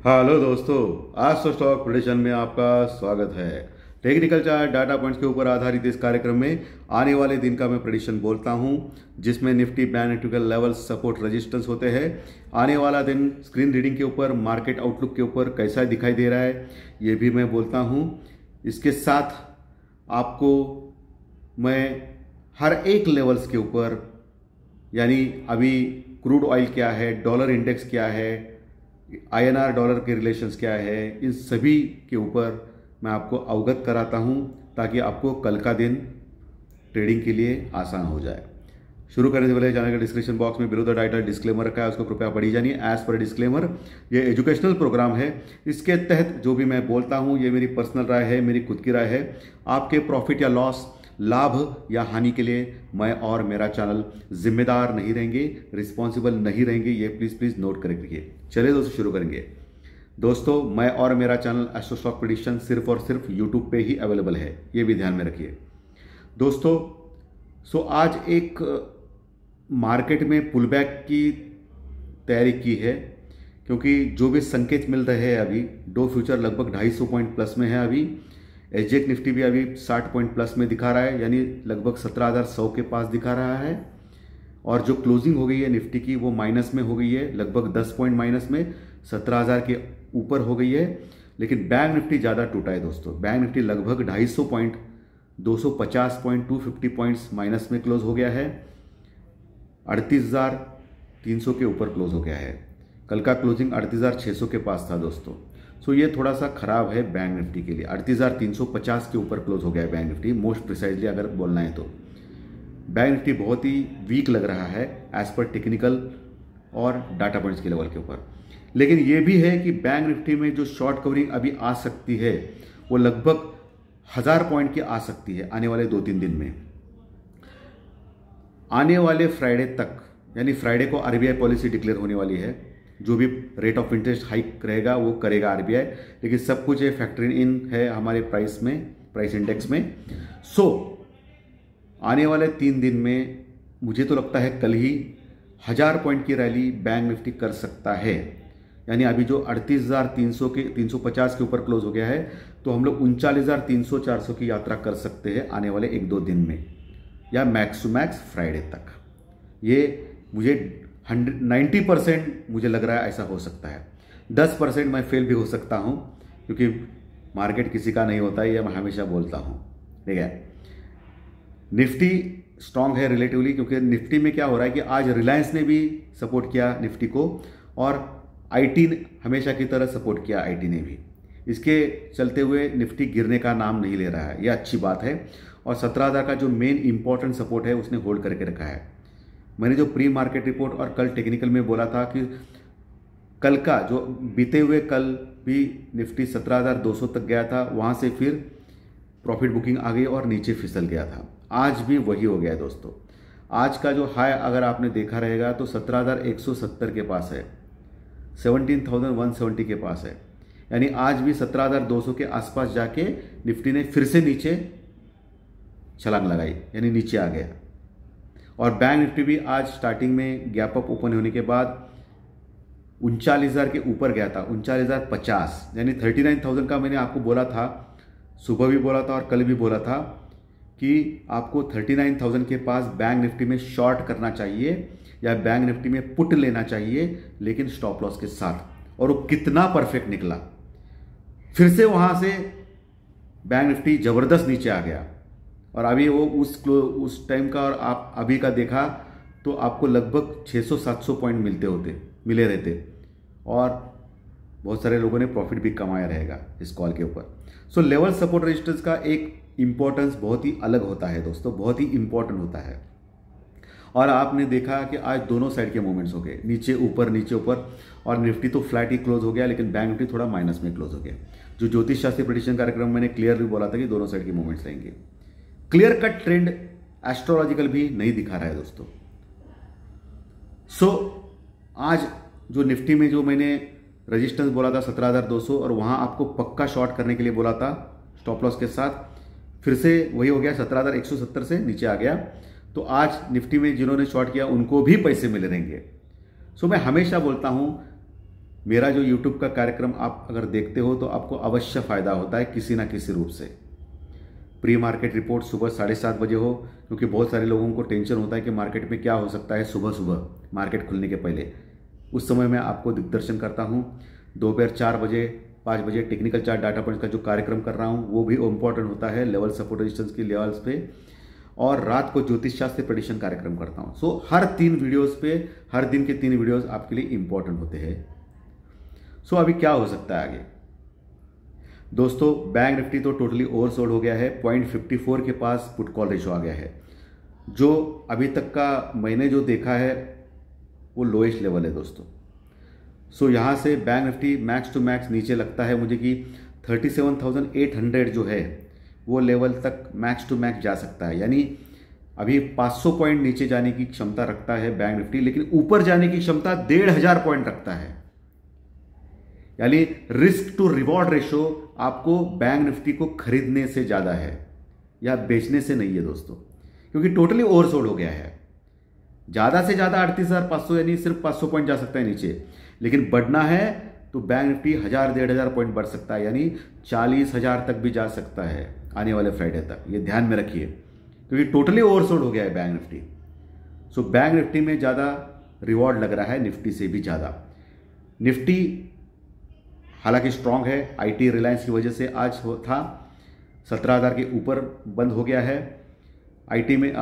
Hello दोस्तों, आज तो स्टॉक प्रेडिक्शन में आपका स्वागत है। टेक्निकल चार्ट डाटा पॉइंट्स के ऊपर आधारित इस कार्यक्रम में आने वाले दिन का मैं प्रेडिक्शन बोलता हूं, जिसमें निफ्टी बैंक निफ्टी के लेवल्स सपोर्ट रेजिस्टेंस होते हैं। आने वाला दिन स्क्रीन रीडिंग के ऊपर, मार्केट आउटलुक के ऊपर कैसा दिखाई दे रहा है ये भी मैं बोलता हूं। इसके साथ आपको मैं हर एक लेवल्स के ऊपर, यानी अभी क्रूड ऑयल क्या है, डॉलर इंडेक्स क्या है, INR डॉलर के रिलेशंस क्या है, इन सभी के ऊपर मैं आपको अवगत कराता हूं, ताकि आपको कल का दिन ट्रेडिंग के लिए आसान हो जाए। शुरू करने से पहले चैनल के डिस्क्रिप्शन बॉक्स में बिलो द टाइटल डिस्क्लेमर रखा है, उसको कृपया पढ़ी जानिए। एज पर डिस्क्लेमर, ये एजुकेशनल प्रोग्राम है। इसके तहत जो भी मैं बोलता हूं ये मेरी पर्सनल राय है, मेरी खुद की राय है। आपके प्रॉफिट या लॉस, लाभ या हानि के लिए मैं और मेरा चैनल जिम्मेदार नहीं रहेंगे, रिस्पॉन्सिबल नहीं रहेंगे। ये प्लीज नोट कर रखिए। चलिए दोस्तों, शुरू करेंगे। दोस्तों, मैं और मेरा चैनल एस्ट्रो स्टॉक प्रेडिक्शन सिर्फ और सिर्फ यूट्यूब पे ही अवेलेबल है, ये भी ध्यान में रखिए दोस्तों। आज एक मार्केट में पुल बैक की तैयारी की है, क्योंकि जो भी संकेत मिल रहे हैं अभी, डो फ्यूचर लगभग 250 पॉइंट प्लस में है। अभी SGX निफ्टी भी अभी 60 पॉइंट प्लस में दिखा रहा है, यानी लगभग 17,100 के पास दिखा रहा है। और जो क्लोजिंग हो गई है निफ्टी की वो माइनस में हो गई है, लगभग 10 पॉइंट माइनस में, 17,000 के ऊपर हो गई है। लेकिन बैंक निफ्टी ज़्यादा टूटा है दोस्तों। बैंक निफ्टी लगभग 250 पॉइंट, 250 पॉइंट, 250 पॉइंट्स माइनस में क्लोज हो गया है। 38,300 के ऊपर क्लोज हो गया है। कल का क्लोजिंग 38,600 के पास था दोस्तों। ये थोड़ा सा खराब है बैंक निफ्टी के लिए। 38,350 के ऊपर क्लोज हो गया है बैंक निफ्टी, मोस्ट प्रिसाइजली अगर बोलना है तो। बैंक निफ्टी बहुत ही वीक लग रहा है एज पर टेक्निकल और डाटा पॉइंट्स के लेवल के ऊपर। लेकिन यह भी है कि बैंक निफ्टी में जो शॉर्ट कवरिंग अभी आ सकती है वो लगभग 1000 पॉइंट की आ सकती है आने वाले 2-3 दिन में। आने वाले फ्राइडे तक, यानी फ्राइडे को RBI पॉलिसी डिक्लेयर होने वाली है। जो भी रेट ऑफ इंटरेस्ट हाइक रहेगा वो करेगा RBI, लेकिन सब कुछ ये फैक्टर इन है हमारे प्राइस में, प्राइस इंडेक्स में। आने वाले 3 दिन में मुझे तो लगता है कल ही 1000 पॉइंट की रैली बैंक निफ्टी कर सकता है। यानी अभी जो 38,300 के 350 के ऊपर क्लोज हो गया है, तो हम लोग 39,300-400 की यात्रा कर सकते हैं आने वाले 1-2 दिन में, या मैक्स टू मैक्स फ्राइडे तक। ये मुझे 90% मुझे लग रहा है ऐसा हो सकता है। 10% मैं फेल भी हो सकता हूं, क्योंकि मार्केट किसी का नहीं होता है, ये मैं हमेशा बोलता हूं। ठीक है, निफ्टी स्ट्रांग है रिलेटिवली, क्योंकि निफ्टी में क्या हो रहा है कि आज रिलायंस ने भी सपोर्ट किया निफ्टी को, और IT ने हमेशा की तरह सपोर्ट किया, IT ने भी। इसके चलते हुए निफ्टी गिरने का नाम नहीं ले रहा है, यह अच्छी बात है। और 17,000 का जो मेन इंपॉर्टेंट सपोर्ट है उसने होल्ड करके रखा है। मैंने जो प्री मार्केट रिपोर्ट और कल टेक्निकल में बोला था कि कल का जो बीते हुए कल भी निफ्टी 17,200 तक गया था, वहाँ से फिर प्रॉफिट बुकिंग आ गई और नीचे फिसल गया था। आज भी वही हो गया दोस्तों। आज का जो हाई अगर आपने देखा रहेगा तो 17,170 के पास है, 17,170 के पास है। यानी आज भी 17,200 के आसपास जाके निफ्टी ने फिर से नीचे छलांग लगाई, यानी नीचे आ गया। और बैंक निफ्टी भी आज स्टार्टिंग में गैप अप ओपन होने के बाद 39,000 के ऊपर गया था, 39,050, यानी 39,000 का मैंने आपको बोला था, सुबह भी बोला था और कल भी बोला था कि आपको 39,000 के पास बैंक निफ्टी में शॉर्ट करना चाहिए या बैंक निफ्टी में पुट लेना चाहिए, लेकिन स्टॉप लॉस के साथ। और वो कितना परफेक्ट निकला। फिर से वहां से बैंक निफ्टी जबरदस्त नीचे आ गया, और अभी वो उस टाइम का और आप अभी का देखा तो आपको लगभग 600-700 पॉइंट मिले रहते, और बहुत सारे लोगों ने प्रॉफिट भी कमाया रहेगा इस कॉल के ऊपर। लेवल सपोर्ट रेजिस्टेंस का एक इंपॉर्टेंस बहुत ही अलग होता है दोस्तों, बहुत ही इंपॉर्टेंट होता है। और आपने देखा कि आज दोनों साइड के मूवमेंट्स हो गए, नीचे ऊपर नीचे ऊपर, और निफ्टी तो फ्लैट ही क्लोज हो गया, लेकिन बैंक निफ्टी थोड़ा माइनस में क्लोज हो गया। जो ज्योतिष शास्त्री प्रेडिक्शन कार्यक्रम मैंने क्लियरली बोला था कि दोनों साइड के मूवमेंट्स रहेंगे। क्लियर कट ट्रेंड एस्ट्रोलॉजिकल भी नहीं दिखा रहा है दोस्तों। आज जो निफ्टी में जो मैंने रेजिस्टेंस बोला था 17,200, और वहां आपको पक्का शॉर्ट करने के लिए बोला था स्टॉप लॉस के साथ, फिर से वही हो गया, 17,170 से नीचे आ गया। तो आज निफ्टी में जिन्होंने शॉर्ट किया उनको भी पैसे मिले रहेंगे। मैं हमेशा बोलता हूं मेरा जो यूट्यूब का कार्यक्रम आप अगर देखते हो तो आपको अवश्य फ़ायदा होता है किसी ना किसी रूप से। प्री मार्केट रिपोर्ट सुबह 7:30 बजे हो, क्योंकि बहुत सारे लोगों को टेंशन होता है कि मार्केट में क्या हो सकता है सुबह सुबह मार्केट खुलने के पहले। उस समय मैं आपको दिग्दर्शन करता हूँ। दोपहर 4 बजे 5 बजे टेक्निकल चार्ट डाटा पॉइंट्स का जो कार्यक्रम कर रहा हूँ वो भी इम्पोर्टेंट होता है लेवल सपोर्ट रेजिस्टेंस की लेवल्स पे। और रात को ज्योतिष शास्त्र प्रेडिक्शन कार्यक्रम करता हूँ। सो हर 3 वीडियोस पे, हर दिन के 3 वीडियोस आपके लिए इंपॉर्टेंट होते हैं। सो अभी क्या हो सकता है आगे दोस्तों? बैंक निफ्टी तो टोटली ओवरसोल्ड हो गया है। 0.54 के पास पुट कॉल रेशो आ गया है, जो अभी तक का मैंने जो देखा है वो लोएस्ट लेवल है दोस्तों। सो यहाँ से Bank Nifty max to max नीचे लगता है मुझे कि 37,800 जो है वो लेवल तक मैक्स टू मैक्स जा सकता है। यानी अभी 500 पॉइंट नीचे जाने की क्षमता रखता है बैंक निफ्टी, लेकिन ऊपर जाने की क्षमता 1,500 पॉइंट रखता है। यानी रिस्क टू रिवॉर्ड रेशो आपको बैंक निफ्टी को खरीदने से ज्यादा है या बेचने से नहीं है दोस्तों, क्योंकि टोटली ओवरसोल्ड हो गया है। ज्यादा से ज्यादा 38,500 यानी सिर्फ 500 पॉइंट जा सकता है नीचे, लेकिन बढ़ना है तो बैंक निफ्टी 1,000-1,500 पॉइंट बढ़ सकता है, यानी 40,000 तक भी जा सकता है आने वाले फ्राइडे तक। ये ध्यान में रखिए, क्योंकि टोटली ओवरसोल्ड हो गया है bank Nifty. So bank Nifty में ज़्यादा रिवॉर्ड लग रहा है निफ्टी से भी ज़्यादा। निफ्टी हालांकि स्ट्रांग है, आईटी रिलायंस की वजह से आज था 17,000 के ऊपर बंद हो गया है। आईटी में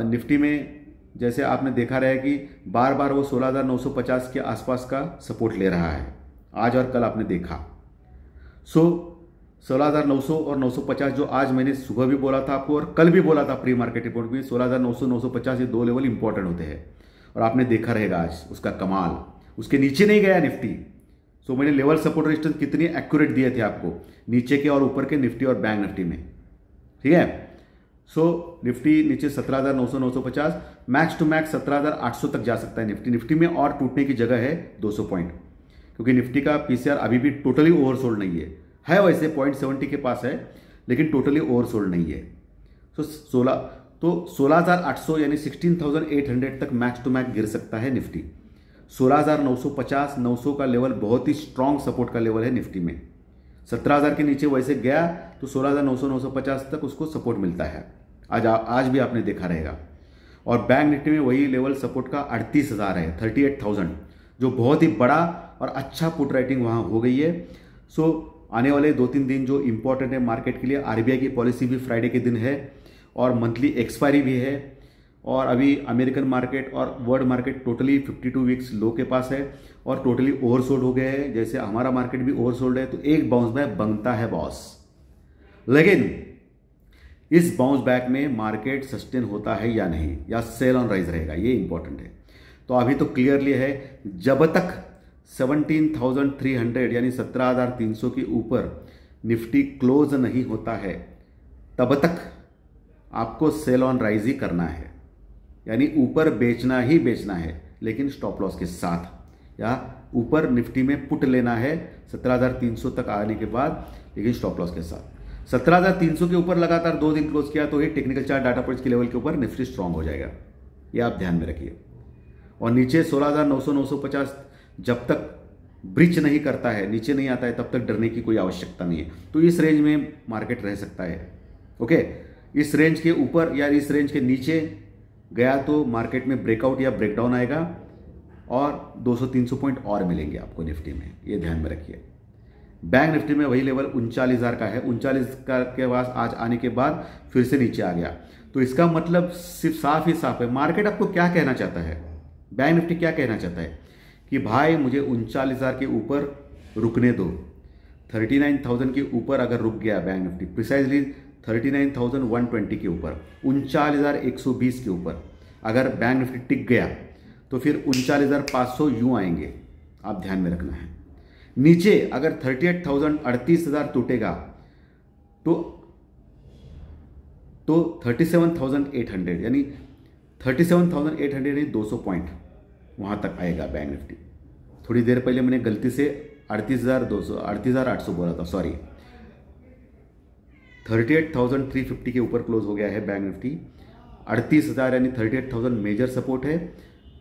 निफ्टी में जैसे आपने देखा रहा है कि बार बार वो 16,950 के आसपास का सपोर्ट ले रहा है, आज और कल आपने देखा। सो 16,900 और 950 जो आज मैंने सुबह भी बोला था आपको और कल भी बोला था प्री मार्केट रिपोर्ट में, 16,900 950 ये 2 लेवल इंपॉर्टेंट होते हैं और आपने देखा रहेगा आज उसका कमाल। उसके नीचे नहीं गया निफ्टी। सो मैंने लेवल सपोर्ट रेजिस्टेंस कितने एक्यूरेट दिए थे आपको, नीचे के और ऊपर के निफ्टी और बैंक निफ्टी में, ठीक है। सो निफ्टी नीचे 17,900 950, मैक्स टू मैक्स 17,800 तक जा सकता है निफ्टी। निफ्टी में और टूटने की जगह है 200 पॉइंट, क्योंकि निफ्टी का पीसीआर अभी भी टोटली ओवरसोल्ड नहीं है वैसे 0.70 के पास है, लेकिन टोटली ओवरसोल्ड नहीं है। तो 16,800 यानी 16,800 तक मैक्स टू मैक्स गिर सकता है निफ्टी। 16,950 900 का लेवल बहुत ही स्ट्रांग सपोर्ट का लेवल है निफ्टी में। 17,000 के नीचे वैसे गया तो 16,900 950 तक उसको सपोर्ट मिलता है। आज भी आपने देखा रहेगा। और बैंक निफ्टी में वही लेवल सपोर्ट का 38,000 है, 38,000, जो बहुत ही बड़ा और अच्छा पुट राइटिंग वहां हो गई है। सो आने वाले 2-3 दिन जो इंपॉर्टेंट है मार्केट के लिए, आरबीआई की पॉलिसी भी फ्राइडे के दिन है और मंथली एक्सपायरी भी है। और अभी अमेरिकन मार्केट और world market totally 52 weeks low के पास है और टोटली ओवरसोल्ड हो गए हैं। जैसे हमारा मार्केट भी ओवरसोल्ड है, तो एक बाउंस बैक बनता है बॉस। लेकिन इस बाउंस बैक में मार्केट सस्टेन होता है या नहीं, या सेल ऑन राइज रहेगा, ये इंपॉर्टेंट है। तो अभी तो क्लियरली है, जब तक 17,300 यानी 17,300 के ऊपर निफ्टी क्लोज नहीं होता है तब तक आपको सेल ऑन राइज ही करना है, यानी ऊपर बेचना ही बेचना है, लेकिन स्टॉप लॉस के साथ, या ऊपर निफ्टी में पुट लेना है 17,300 तक आने के बाद, लेकिन स्टॉप लॉस के साथ। 17,300 के ऊपर लगातार 2 दिन क्लोज किया तो ही टेक्निकल चार्ट डाटा पॉइंट्स के लेवल के ऊपर निफ्टी स्ट्रांग हो जाएगा, ये आप ध्यान में रखिए। और नीचे 16,900 950 जब तक ब्रिज नहीं करता है, नीचे नहीं आता है, तब तक डरने की कोई आवश्यकता नहीं है। तो इस रेंज में मार्केट रह सकता है। ओके, इस रेंज के ऊपर या इस रेंज के नीचे गया तो मार्केट में ब्रेकआउट या ब्रेकडाउन आएगा और 200-300 पॉइंट और मिलेंगे आपको निफ्टी में, ये ध्यान में रखिए। बैंक निफ्टी में वही लेवल 39,000 का है, 39,000 के पास आज आने के बाद फिर से नीचे आ गया। तो इसका मतलब सिर्फ साफ ही साफ है, मार्केट आपको क्या कहना चाहता है, बैंक निफ्टी क्या कहना चाहता है कि भाई मुझे 39,000 के ऊपर रुकने दो। 39,000 के ऊपर अगर रुक गया बैंक निफ्टी, प्रिसाइजली 39,120 के ऊपर, 39,120 के ऊपर अगर बैंक निफ्टी टिक गया तो फिर 39,500 यूं आएंगे, आप ध्यान में रखना है। नीचे अगर 38,000 38,000 टूटेगा तो 37,800 यानी 37,800 यानी 200 पॉइंट वहां तक आएगा बैंक निफ्टी। थोड़ी देर पहले मैंने गलती से 38,800 बोला था, सॉरी। 38,350 के ऊपर क्लोज हो गया है बैंक निफ्टी। 38,000 यानी 38,000 मेजर सपोर्ट है।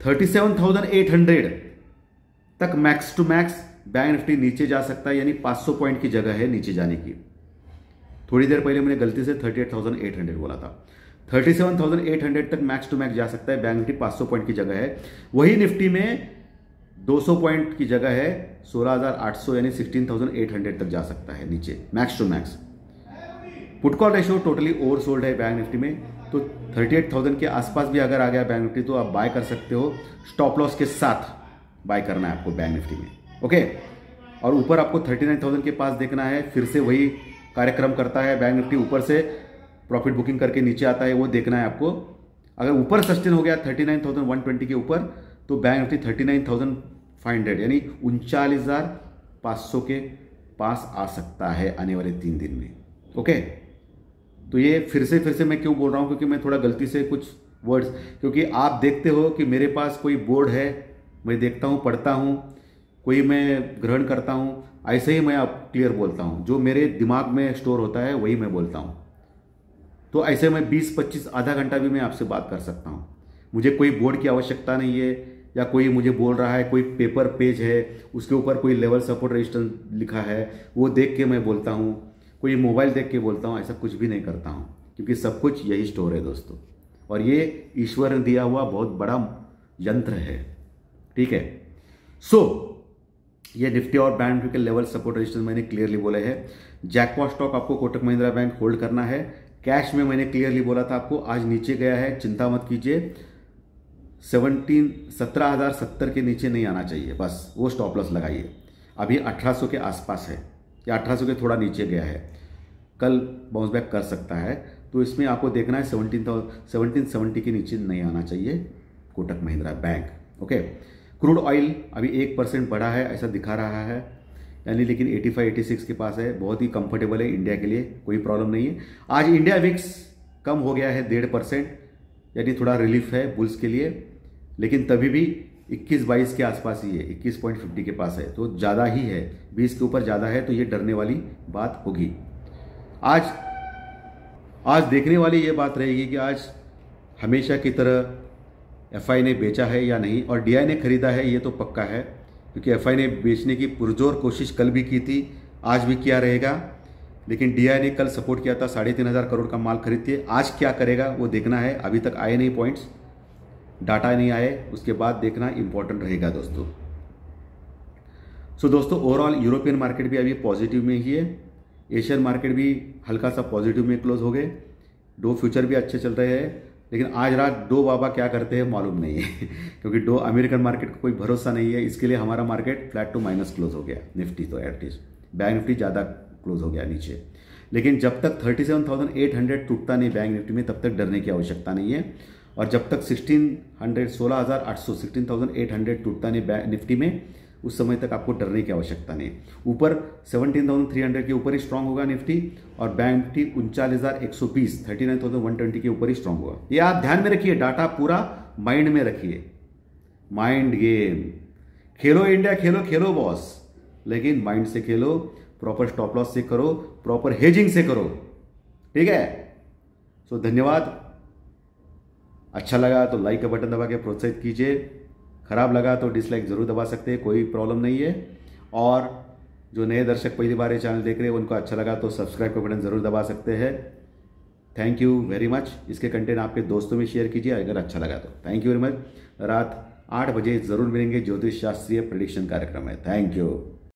37,800 तक max to max bank Nifty नीचे जा सकता है, यानी 500 पॉइंट की जगह है नीचे जाने की। थोड़ी देर पहले मैंने गलती से 38,800 बोला था। 37,800 तक मैक्स टू मैक्स जा सकता है बैंक निफ्टी, 500 पॉइंट की जगह है। वही निफ्टी में 200 पॉइंट की जगह है, 16,800 यानी 16,800 तक जा सकता है नीचे max to max. Put call ratio totally oversold है बैंक निफ्टी में, तो 38,000 के आसपास भी अगर आ गया बैंक निफ्टी तो आप बाय कर सकते हो। स्टॉप लॉस के साथ बाय करना है आपको बैंक निफ्टी में, ओके। और ऊपर आपको 39,000 के पास देखना है, फिर से वही कार्यक्रम करता है बैंक निफ्टी, ऊपर से प्रॉफिट बुकिंग करके नीचे आता है, वो देखना है आपको। अगर ऊपर सस्टेन हो गया 39,120 के ऊपर तो बैंक निफ्टी 39,500 यानी 39,500 के पास आ सकता है आने वाले 3 दिन में, ओके। तो ये फिर से मैं क्यों बोल रहा हूँ, क्योंकि मैं थोड़ा गलती से कुछ वर्ड्स, क्योंकि आप देखते हो कि मेरे पास कोई बोर्ड है, मैं देखता हूँ, पढ़ता हूँ, कोई मैं ग्रहण करता हूँ, ऐसे ही मैं आप क्लियर बोलता हूँ। जो मेरे दिमाग में स्टोर होता है वही मैं बोलता हूँ। तो ऐसे मैं 20-25 आधा घंटा भी मैं आपसे बात कर सकता हूँ। मुझे कोई बोर्ड की आवश्यकता नहीं है, या कोई मुझे बोल रहा है, कोई पेपर पेज है उसके ऊपर कोई लेवल सपोर्ट रेजिस्टेंस लिखा है वो देख के मैं बोलता हूँ, कोई मोबाइल देख के बोलता हूँ, ऐसा कुछ भी नहीं करता हूँ, क्योंकि सब कुछ यही स्टोर है दोस्तों। और ये ईश्वर ने दिया हुआ बहुत बड़ा यंत्र है, ठीक है। सो ये निफ्टी और बैंक निफ्टी के लेवल सपोर्ट रेजिस्टेंस मैंने क्लियरली बोले हैं। जैकपॉट स्टॉक आपको कोटक महिंद्रा बैंक होल्ड करना है। कैश में मैंने क्लियरली बोला था आपको, आज नीचे गया है, चिंता मत कीजिए। 17,070 के नीचे नहीं आना चाहिए, बस वो स्टॉप लॉस लगाइए। अभी 1800 के आसपास है या 1800 के थोड़ा नीचे गया है, कल बाउंस बैक कर सकता है। तो इसमें आपको देखना है 1770 के नीचे नहीं आना चाहिए Kotak Mahindra bank, okay. Crude oil अभी 1% बढ़ा है ऐसा दिखा रहा है, यानी लेकिन 85-86 के पास है, बहुत ही कंफर्टेबल है इंडिया के लिए, कोई प्रॉब्लम नहीं है। आज इंडिया विक्स कम हो गया है 1.5%, यानी थोड़ा रिलीफ है बुल्स के लिए, लेकिन तभी भी 21-22 के आसपास ही है, 21.50 के पास है, तो ज़्यादा ही है, 20 के ऊपर ज़्यादा है, तो ये डरने वाली बात होगी। आज देखने वाली ये बात रहेगी कि आज हमेशा की तरह एफआई ने बेचा है या नहीं, और डीआई ने खरीदा है ये तो पक्का है, क्योंकि एफआई ने बेचने की पुरजोर कोशिश कल भी की थी, आज भी किया रहेगा। लेकिन डीआई ने कल सपोर्ट किया था, 3,500 करोड़ का माल खरीदते, आज क्या करेगा वो देखना है। अभी तक आए नहीं पॉइंट्स, डाटा नहीं आए, उसके बाद देखना इंपॉर्टेंट रहेगा दोस्तों। सो दोस्तों ओवरऑल यूरोपियन मार्केट भी अभी पॉजिटिव में ही है, एशियन मार्केट भी हल्का सा पॉजिटिव में क्लोज हो गए, डो फ्यूचर भी अच्छे चल रहे हैं। लेकिन आज रात डो बाबा क्या करते हैं मालूम नहीं है क्योंकि डो अमेरिकन मार्केट को कोई भरोसा नहीं है, इसके लिए हमारा market flat to minus close हो गया। निफ्टी तो एटलीस्ट, बैंक निफ्टी ज़्यादा क्लोज हो गया नीचे। लेकिन जब तक 37,800 टूटता नहीं बैंक निफ्टी में, तब तक डरने की आवश्यकता नहीं है। और जब तक 16,800 टूटता नहीं बैंक निफ्टी में, उस समय तक आपको डरने की आवश्यकता नहीं। ऊपर 17,300 के ऊपर ही स्ट्रांग होगा निफ्टी, और बैंक निफ्टी 39,120 39,120 के ऊपर ही स्ट्रांग होगा। ये आप ध्यान में रखिए, डाटा पूरा माइंड में रखिए। माइंड गेम खेलो इंडिया, खेलो खेलो बॉस, लेकिन माइंड से खेलो, प्रॉपर स्टॉप लॉस से करो, प्रॉपर हेजिंग से करो, ठीक है। सो धन्यवाद। अच्छा लगा तो लाइक का बटन दबा के प्रोत्साहित कीजिए, खराब लगा तो डिसलाइक जरूर दबा सकते हैं, कोई प्रॉब्लम नहीं है। और जो नए दर्शक पहली बार ये चैनल देख रहे हैं उनको अच्छा लगा तो सब्सक्राइब का बटन जरूर दबा सकते हैं। Thank you very much. इसके कंटेंट आपके दोस्तों में शेयर कीजिए अगर अच्छा लगा तो। Thank you very much. रात 8 बजे जरूर मिलेंगे, ज्योतिष शास्त्रीय प्रेडिक्शन कार्यक्रम है। Thank you.